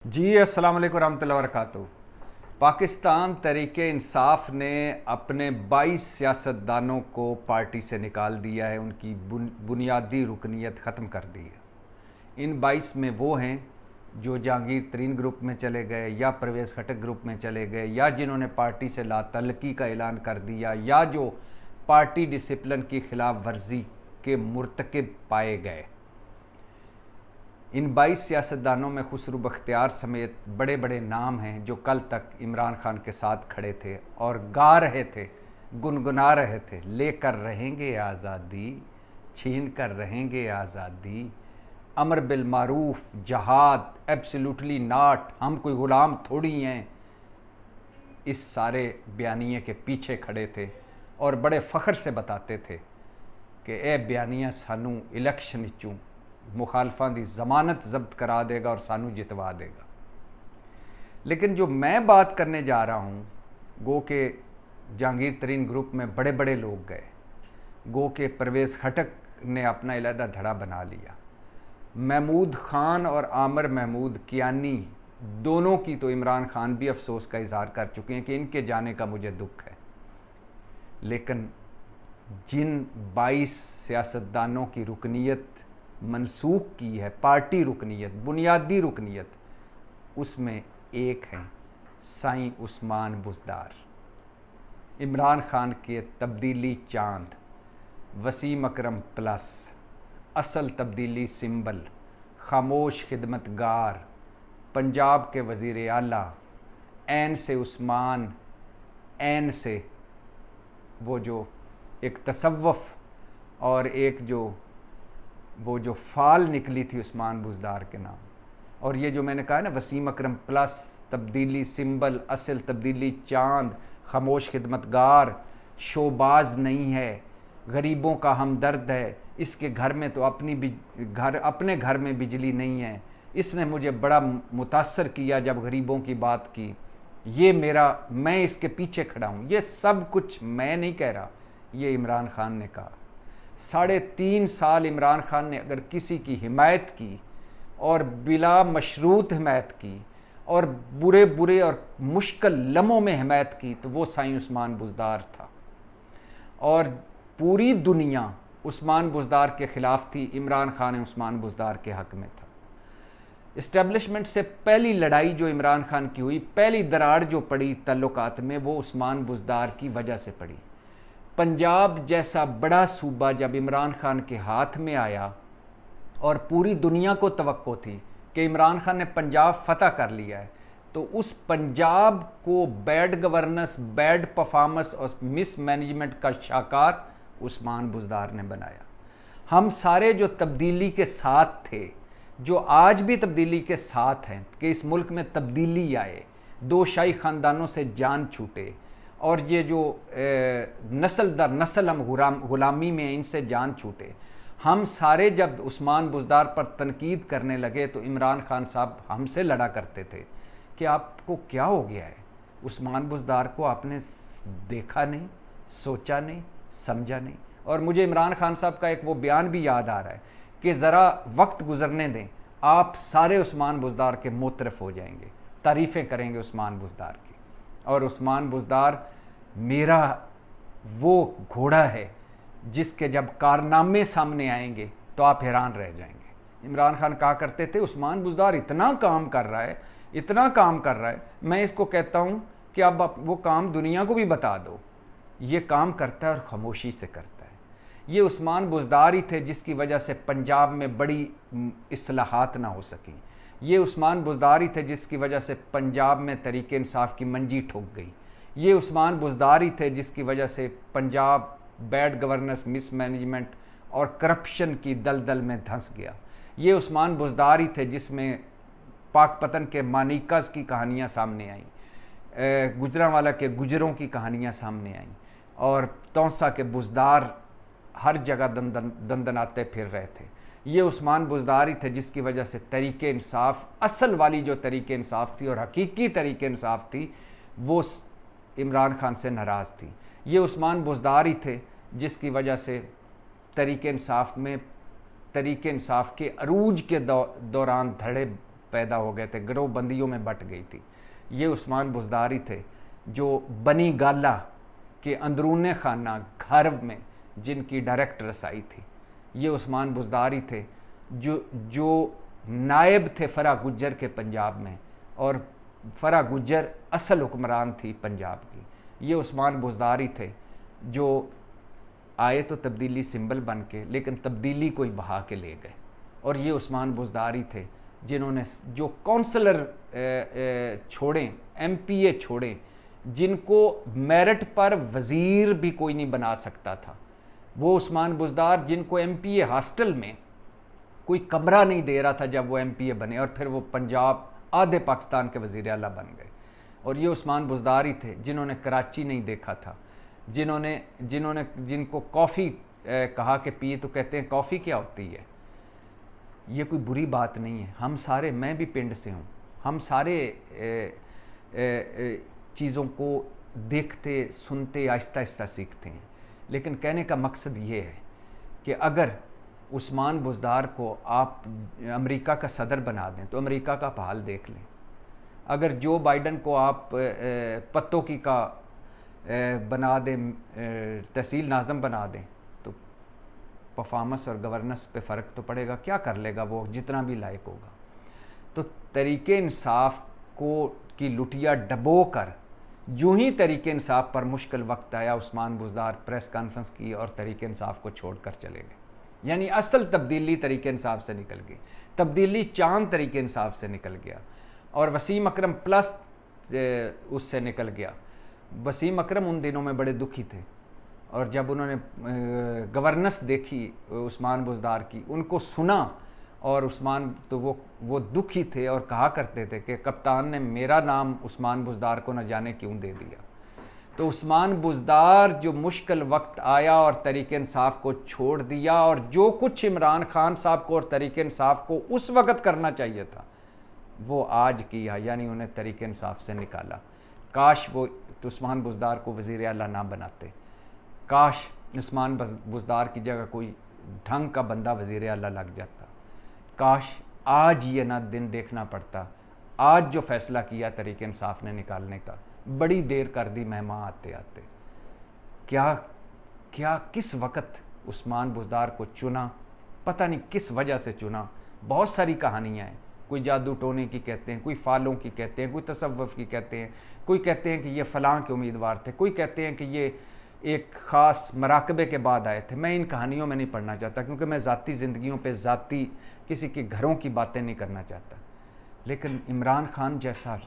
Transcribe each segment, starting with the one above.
जी अस्सलाम वालेकुम रहमतुल्लाहि व बरकातुहू। पाकिस्तान तहरीक इंसाफ ने अपने 22 सियासतदानों को पार्टी से निकाल दिया है, उनकी बुनियादी रुकनीत ख़त्म कर दी है। इन 22 में वो हैं जो जहांगीर तरीन ग्रुप में चले गए या परवेज़ खटक ग्रुप में चले गए या जिन्होंने पार्टी से लातल्लकी का ऐलान कर दिया या जो पार्टी डिसिप्लिन की खिलाफ वर्जी के मुर्तकिब पाए गए। इन 22 सियासतदानों में खुसरू बख्तियार समेत बड़े बड़े नाम हैं जो कल तक इमरान खान के साथ खड़े थे और गा रहे थे, गुनगुना रहे थे, लेकर रहेंगे आज़ादी, छीन कर रहेंगे आज़ादी, अमर बिल मारूफ, जहाद, एब्सोल्युटली नॉट, हम कोई ग़ुलाम थोड़ी हैं। इस सारे बयानिए के पीछे खड़े थे और बड़े फ़ख्र से बताते थे कि ए बयानिया सानू इलैक्शन चूँ मुखालफां दी जमानत जब्त करा देगा और सानू जितवा देगा। लेकिन जो मैं बात करने जा रहा हूँ, गो के जहांगीर तरीन ग्रुप में बड़े बड़े लोग गए, गो के परवेज़ खटक ने अपना अलहदा धड़ा बना लिया, महमूद ख़ान और आमिर महमूद कियानी दोनों की तो इमरान खान भी अफसोस का इजहार कर चुके हैं कि इनके जाने का मुझे दुख है। लेकिन जिन 22 सियासतदानों की रुकनीत मनसूख की है, पार्टी रुकनीत, बुनियादी रुकनीत, उसमें एक हैं साईं उस्मान बुज़दार, इमरान खान के तब्दीली चांद, वसीम अकरम प्लस, असल तब्दीली सिंबल, खामोश खिदमतगार, पंजाब के वज़ीर आला, ऐन से उस्मान, ऐन से वो जो एक तसव्वुफ़ और एक वो जो फ़ाल निकली थी उस्मान बुज़दार के नाम। और ये जो मैंने कहा है ना, वसीम अकरम प्लस, तब्दीली सिंबल, असल तब्दीली चांद, खामोश खिदमतगार, शोबाज नहीं है, गरीबों का हमदर्द है, इसके घर में तो अपने घर में बिजली नहीं है, इसने मुझे बड़ा मुतासर किया जब गरीबों की बात की, मैं इसके पीछे खड़ा हूँ। ये सब कुछ मैं नहीं कह रहा, ये इमरान खान ने कहा। 3.5 साल इमरान खान ने अगर किसी की हिमायत की और बिला मशरूत हिमायत की और बुरे बुरे और मुश्किल लम्हों में हिमायत की, तो वो साईं उस्मान बुज़दार था। और पूरी दुनिया उस्मान बुज़दार के ख़िलाफ़ थी, इमरान खान उस्मान बुज़दार के हक़ में था। इस्टेब्लिशमेंट से पहली लड़ाई जो इमरान खान की हुई, पहली दरार जो पड़ी तल्लुकात में, वो उस्मान बुज़दार की वजह से पड़ी। पंजाब जैसा बड़ा सूबा जब इमरान खान के हाथ में आया और पूरी दुनिया को तवक्को थी कि इमरान खान ने पंजाब फतह कर लिया है, तो उस पंजाब को बैड गवर्नेंस, बैड परफॉर्मेंस और मिस मैनेजमेंट का शाकार उस्मान बुज़दार ने बनाया। हम सारे जो तब्दीली के साथ थे, जो आज भी तब्दीली के साथ हैं कि इस मुल्क में तब्दीली आए, 2 शाही ख़ानदानों से जान छूटे और ये जो नस्ल दर नस्ल हम ग़ुलामी में इनसे जान छूटे, हम सारे जब उस्मान बुज़दार पर तनकीद करने लगे तो इमरान खान साहब हमसे लड़ा करते थे कि आपको क्या हो गया है, उस्मान बुज़दार को आपने देखा नहीं, सोचा नहीं, समझा नहीं। और मुझे इमरान खान साहब का एक वो बयान भी याद आ रहा है कि ज़रा वक्त गुज़रने दें, आप सारे उस्मान बुज़दार के मोतरफ़ हो जाएंगे, तारीफ़ें करेंगे उस्मान बुज़दार की। और उस्मान बुज़दार मेरा वो घोड़ा है जिसके जब कारनामे सामने आएंगे तो आप हैरान रह जाएंगे। इमरान खान कहा करते थे, उस्मान बुज़दार इतना काम कर रहा है, इतना काम कर रहा है, मैं इसको कहता हूँ कि अब आप वो काम दुनिया को भी बता दो। ये काम करता है और ख़ामोशी से करता है। ये उस्मान बुज़दार ही थे जिसकी वजह से पंजाब में बड़ी इस्लाहात ना हो सकी। ये उस्मान बुज़दार ही थे जिसकी वजह से पंजाब में तहरीक इंसाफ की मंजी ठुक गई। ये उस्मान बुज़दार ही थे जिसकी वजह से Punjab bad governance, miss management और करप्शन की दलदल में धंस गया। ये उस्मान बुज़दार ही थे जिसमें पाकपतन के मानिकास की कहानियाँ सामने आईं, गुजरांवाला के गुजरों की कहानियाँ सामने आईं और तौसा के बुज़दार हर जगह दंदनाते फिर रहे थे। ये उस्मान बुज़दार ही थे जिसकी वजह से तहरीक इंसाफ, असल वाली जो तहरीक इंसाफ थी और हकीकी तहरीक इंसाफ थी, वो इमरान खान से नाराज़ थी। ये उस्मान बुज़दार ही थे जिसकी वजह से तहरीक इंसाफ के अरूज के दौरान धड़े पैदा हो गए थे, गिरोह बंदियों में बट गई थी। ये उस्मान बुज़दार ही थे जो बनी गाला के अंदरूने खाना घर में जिनकी डायरेक्ट रसाई थी। ये उस्मान बुज़दार ही थे जो नायब थे फ़रा गुज्जर के पंजाब में, और फ़रा गुज्जर असल हुक्मरान थी पंजाब की। ये उस्मान बुज़दार ही थे जो आए तो तब्दीली सिंबल बन के, लेकिन तब्दीली कोई बहा के ले गए। और ये उस्मान बुज़दार ही थे जिन्होंने जो काउंसलर छोड़े, MPA छोड़े, जिनको मेरिट पर वज़ीर भी कोई नहीं बना सकता था। वो उस्मान बुज़दार जिनको MPA हॉस्टल में कोई कमरा नहीं दे रहा था जब वो MPA बने, और फिर वो पंजाब आधे पाकिस्तान के वज़ीर आला बन गए। और ये उस्मान बुज़दार ही थे जिन्होंने कराची नहीं देखा था, जिनको कॉफ़ी कहा कि पिए तो कहते हैं कॉफ़ी क्या होती है। ये कोई बुरी बात नहीं है। हम सारे, मैं भी पिंड से हूँ, हम सारे चीज़ों को देखते सुनते आहिस्ता आहिस्ता सीखते हैं। लेकिन कहने का मकसद ये है कि अगर उस्मान बुज़दार को आप अमेरिका का सदर बना दें तो अमेरिका का हाल देख लें। अगर जो बाइडन को आप पत्तों की का बना दें, तहसील नाज़म बना दें, तो परफॉर्मेंस और गवर्नेंस पे फ़र्क तो पड़ेगा। क्या कर लेगा वो, जितना भी लायक होगा। तो तरीके इंसाफ को की लुटिया डबो कर, यूं ही तरीके इंसाफ पर मुश्किल वक्त आया, उस्मान बुज़दार प्रेस कॉन्फ्रेंस की और तरीके इंसाफ को छोड़कर चले गए। यानी असल तब्दीली तरीके इंसाफ से निकल गई, तब्दीली चांद तरीके इंसाफ से निकल गया, और वसीम अकरम प्लस उससे निकल गया। वसीम अकरम उन दिनों में बड़े दुखी थे, और जब उन्होंने गवर्नेंस देखी उस्मान बुज़दार की, उनको सुना, और उस्मान तो वो दुखी थे और कहा करते थे कि कप्तान ने मेरा नाम उस्मान बुज़दार को न जाने क्यों दे दिया। तो उस्मान बुज़दार जो मुश्किल वक्त आया और तरीके इंसाफ को छोड़ दिया, और जो कुछ इमरान खान साहब को और तरीके इंसाफ को उस वक़्त करना चाहिए था वो आज किया, यानी उन्हें तरीके इंसाफ से निकाला। काश वो उस्मान बुज़दार को वज़ीर आला ना बनाते, काश उस्मान बुज़दार की जगह कोई ढंग का बंदा वज़ीर आला लग जाता, काश आज ये ना दिन देखना पड़ता। आज जो फ़ैसला किया तरीके इंसाफ ने निकालने का, बड़ी देर कर दी मेहमान आते आते। क्या किस वक़्त उस्मान बुज़दार को चुना, पता नहीं किस वजह से चुना। बहुत सारी कहानियाँ हैं, कोई जादू टोने की कहते हैं, कोई फालों की कहते हैं, कोई तसव्वुफ़ की कहते हैं, कोई कहते हैं कि ये फ़लाँ के उम्मीदवार थे, कोई कहते हैं कि ये एक ख़ास मराकबे के बाद आए थे। मैं इन कहानियों में नहीं पढ़ना चाहता, क्योंकि मैं ज़ाती ज़िंदगियों पे ज़ाती किसी के घरों की बातें नहीं करना चाहता। लेकिन इमरान खान जैसा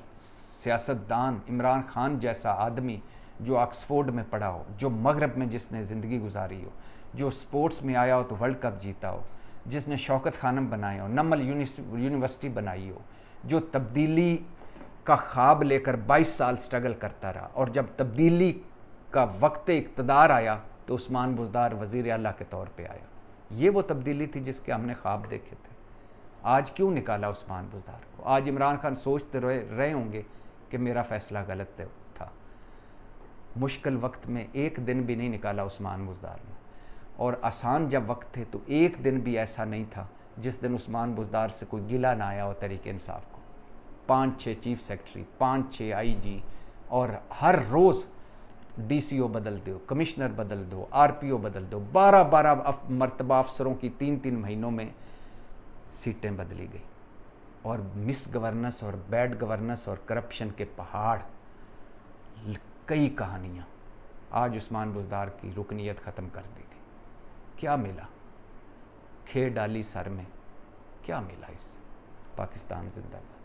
सियासतदान, इमरान खान जैसा आदमी जो ऑक्सफोर्ड में पढ़ा हो, जो मगरब में जिसने ज़िंदगी गुजारी हो, जो स्पोर्ट्स में आया हो तो वर्ल्ड कप जीता हो, जिसने शौकत खानम बनाए हो, नमल यूनिवर्सिटी बनाई हो, जो तब्दीली का ख्वाब लेकर 22 साल स्ट्रगल करता रहा, और जब तब्दीली का वक्त इक़्तिदार आया तो उस्मान बुज़दार वज़ीर आला के तौर पे आया। ये वो तब्दीली थी जिसके हमने ख्वाब देखे थे। आज क्यों निकाला उस्मान बुज़दार को? आज इमरान खान सोचते रहे होंगे कि मेरा फ़ैसला गलत था। मुश्किल वक्त में एक दिन भी नहीं निकाला उस्मान बुज़दार ने, और आसान जब वक्त थे तो एक दिन भी ऐसा नहीं था जिस दिन उस्मान बुज़दार से कोई गिला ना आया हो तरीके इंसाफ को। 5-6 चीफ सेक्रेटरी, 5-6 IG, और हर रोज़ DCO बदल दो, कमिश्नर बदल दो, RPO बदल दो, 12-12 मरतबा अफसरों की 3-3 महीनों में सीटें बदली गई, और मिस गवर्नेंस और बैड गवर्नेंस और करप्शन के पहाड़, कई कहानियाँ। आज उस्मान बुज़दार की रुकनीत ख़त्म कर दी गई। क्या मिला? खेर डाली सर में, क्या मिला इससे? पाकिस्तान जिंदाबाद।